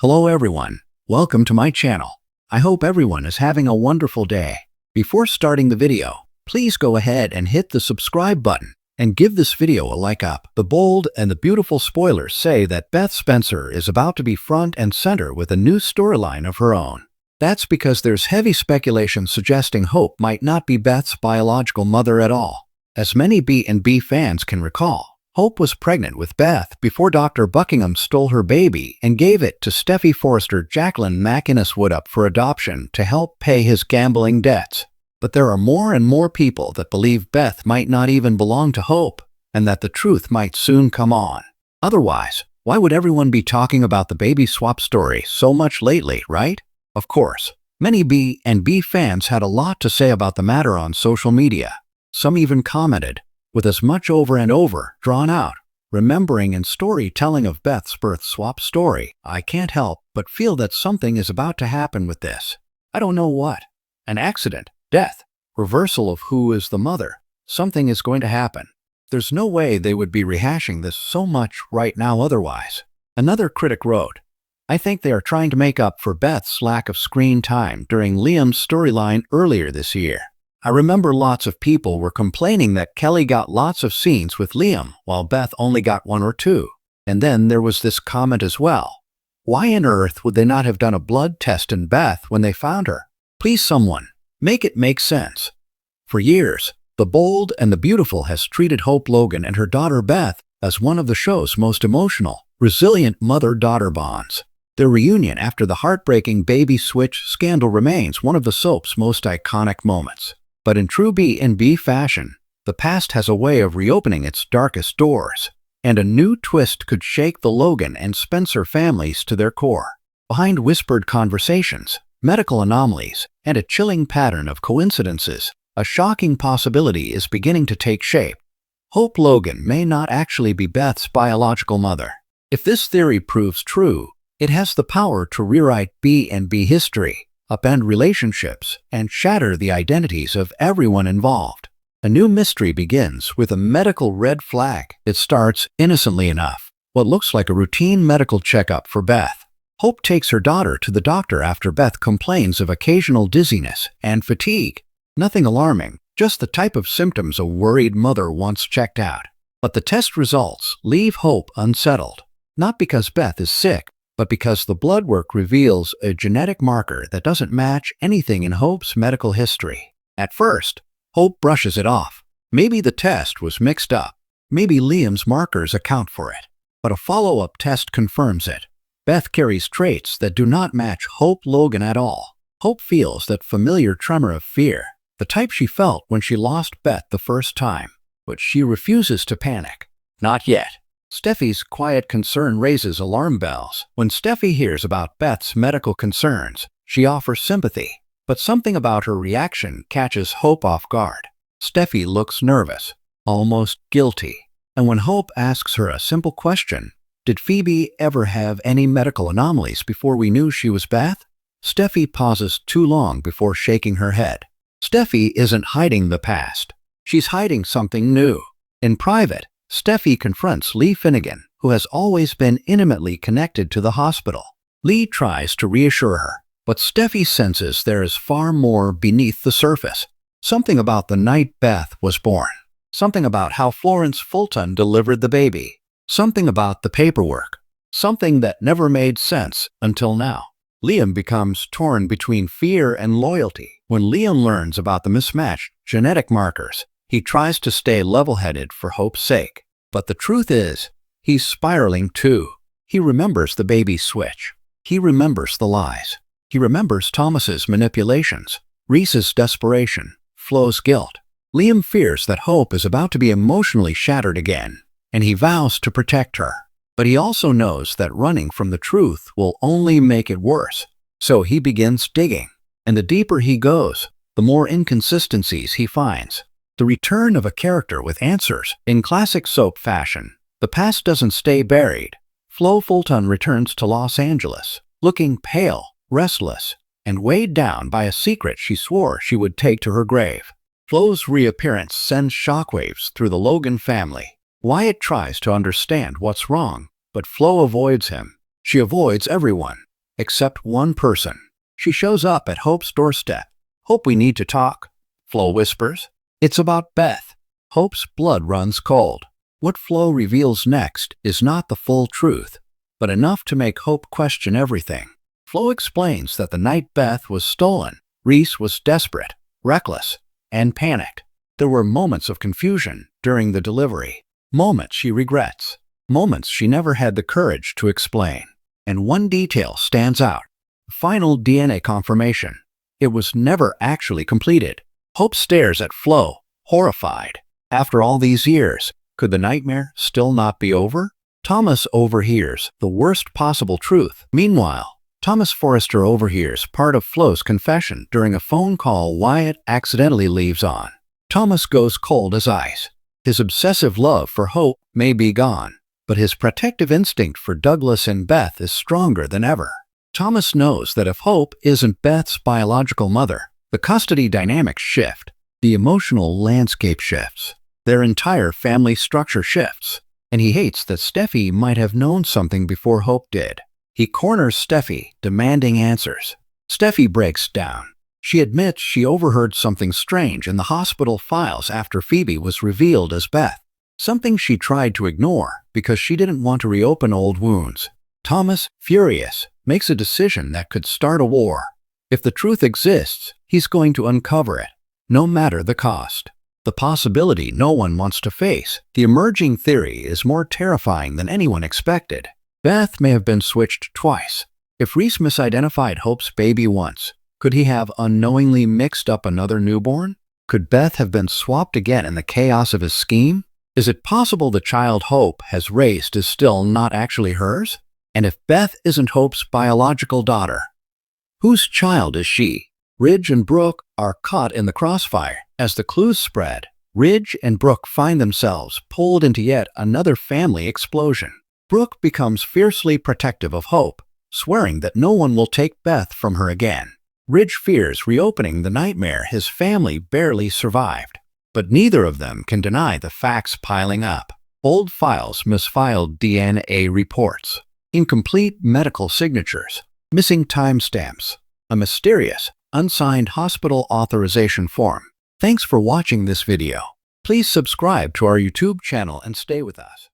Hello everyone, welcome to my channel. I hope everyone is having a wonderful day. Before starting the video, please go ahead and hit the subscribe button and give this video a like up. The bold and the beautiful spoilers say that Beth Spencer is about to be front and center with a new storyline of her own. That's because there's heavy speculation suggesting Hope might not be Beth's biological mother at all. As many B&B fans can recall, Hope was pregnant with Beth before Dr. Buckingham stole her baby and gave it to Steffy Forrester Jacqueline MacInnes Wood for adoption to help pay his gambling debts. But there are more and more people that believe Beth might not even belong to Hope, and that the truth might soon come on. Otherwise, why would everyone be talking about the baby swap story so much lately, right? Of course, many B&B fans had a lot to say about the matter on social media. Some even commented, with as much over and over drawn out, remembering and storytelling of Beth's birth swap story, I can't help but feel that something is about to happen with this. I don't know what. An accident, death, reversal of who is the mother. Something is going to happen. There's no way they would be rehashing this so much right now otherwise. Another critic wrote, I think they are trying to make up for Beth's lack of screen time during Liam's storyline earlier this year. I remember lots of people were complaining that Kelly got lots of scenes with Liam while Beth only got one or two. And then there was this comment as well. Why on earth would they not have done a blood test in Beth when they found her? Please someone, make it make sense. For years, The Bold and the Beautiful has treated Hope Logan and her daughter Beth as one of the show's most emotional, resilient mother-daughter bonds. Their reunion after the heartbreaking baby switch scandal remains one of the soap's most iconic moments. But in true B&B fashion, the past has a way of reopening its darkest doors, and a new twist could shake the Logan and Spencer families to their core. Behind whispered conversations, medical anomalies, and a chilling pattern of coincidences, a shocking possibility is beginning to take shape. Hope Logan may not actually be Beth's biological mother. If this theory proves true, it has the power to rewrite B&B history, upend relationships, and shatter the identities of everyone involved. A new mystery begins with a medical red flag. It starts, innocently enough, what looks like a routine medical checkup for Beth. Hope takes her daughter to the doctor after Beth complains of occasional dizziness and fatigue. Nothing alarming, just the type of symptoms a worried mother wants checked out. But the test results leave Hope unsettled, not because Beth is sick, but because the blood work reveals a genetic marker that doesn't match anything in Hope's medical history. At first, Hope brushes it off. Maybe the test was mixed up. Maybe Liam's markers account for it. But a follow-up test confirms it. Beth carries traits that do not match Hope Logan at all. Hope feels that familiar tremor of fear, the type she felt when she lost Beth the first time. But she refuses to panic. Not yet. Steffy's quiet concern raises alarm bells. When Steffy hears about Beth's medical concerns, she offers sympathy, but something about her reaction catches Hope off guard. Steffy looks nervous, almost guilty. And when Hope asks her a simple question, did Phoebe ever have any medical anomalies before we knew she was Beth? Steffy pauses too long before shaking her head. Steffy isn't hiding the past. She's hiding something new. In private, Steffy confronts Lee Finnegan, who has always been intimately connected to the hospital. Lee tries to reassure her, but Steffy senses there is far more beneath the surface. Something about the night Beth was born. Something about how Florence Fulton delivered the baby. Something about the paperwork. Something that never made sense until now. Liam becomes torn between fear and loyalty. When Liam learns about the mismatched genetic markers, he tries to stay level-headed for Hope's sake. But the truth is, he's spiraling too. He remembers the baby switch. He remembers the lies. He remembers Thomas's manipulations, Reese's desperation, Flo's guilt. Liam fears that Hope is about to be emotionally shattered again, and he vows to protect her. But he also knows that running from the truth will only make it worse. So he begins digging. And the deeper he goes, the more inconsistencies he finds. The return of a character with answers. In classic soap fashion, the past doesn't stay buried. Flo Fulton returns to Los Angeles, looking pale, restless, and weighed down by a secret she swore she would take to her grave. Flo's reappearance sends shockwaves through the Logan family. Wyatt tries to understand what's wrong, but Flo avoids him. She avoids everyone, except one person. She shows up at Hope's doorstep. "Hope, we need to talk," Flo whispers. "It's about Beth." Hope's blood runs cold. What Flo reveals next is not the full truth, but enough to make Hope question everything. Flo explains that the night Beth was stolen, Reese was desperate, reckless, and panicked. There were moments of confusion during the delivery, moments she regrets, moments she never had the courage to explain. And one detail stands out: final DNA confirmation. It was never actually completed. Hope stares at Flo, horrified. After all these years, could the nightmare still not be over? Thomas overhears the worst possible truth. Meanwhile, Thomas Forrester overhears part of Flo's confession during a phone call Wyatt accidentally leaves on. Thomas goes cold as ice. His obsessive love for Hope may be gone, but his protective instinct for Douglas and Beth is stronger than ever. Thomas knows that if Hope isn't Beth's biological mother, the custody dynamics shift, the emotional landscape shifts, their entire family structure shifts, and he hates that Steffi might have known something before Hope did. He corners Steffi, demanding answers. Steffi breaks down. She admits she overheard something strange in the hospital files after Phoebe was revealed as Beth, something she tried to ignore because she didn't want to reopen old wounds. Thomas, furious, makes a decision that could start a war. If the truth exists, he's going to uncover it, no matter the cost. The possibility no one wants to face, the emerging theory, is more terrifying than anyone expected. Beth may have been switched twice. If Reese misidentified Hope's baby once, could he have unknowingly mixed up another newborn? Could Beth have been swapped again in the chaos of his scheme? Is it possible the child Hope has raised is still not actually hers? And if Beth isn't Hope's biological daughter, whose child is she? Ridge and Brooke are caught in the crossfire. As the clues spread, Ridge and Brooke find themselves pulled into yet another family explosion. Brooke becomes fiercely protective of Hope, swearing that no one will take Beth from her again. Ridge fears reopening the nightmare his family barely survived. But neither of them can deny the facts piling up. Old files, misfiled DNA reports, incomplete medical signatures, missing timestamps, a mysterious, unsigned hospital authorization form. Thanks for watching this video. Please subscribe to our YouTube channel and stay with us.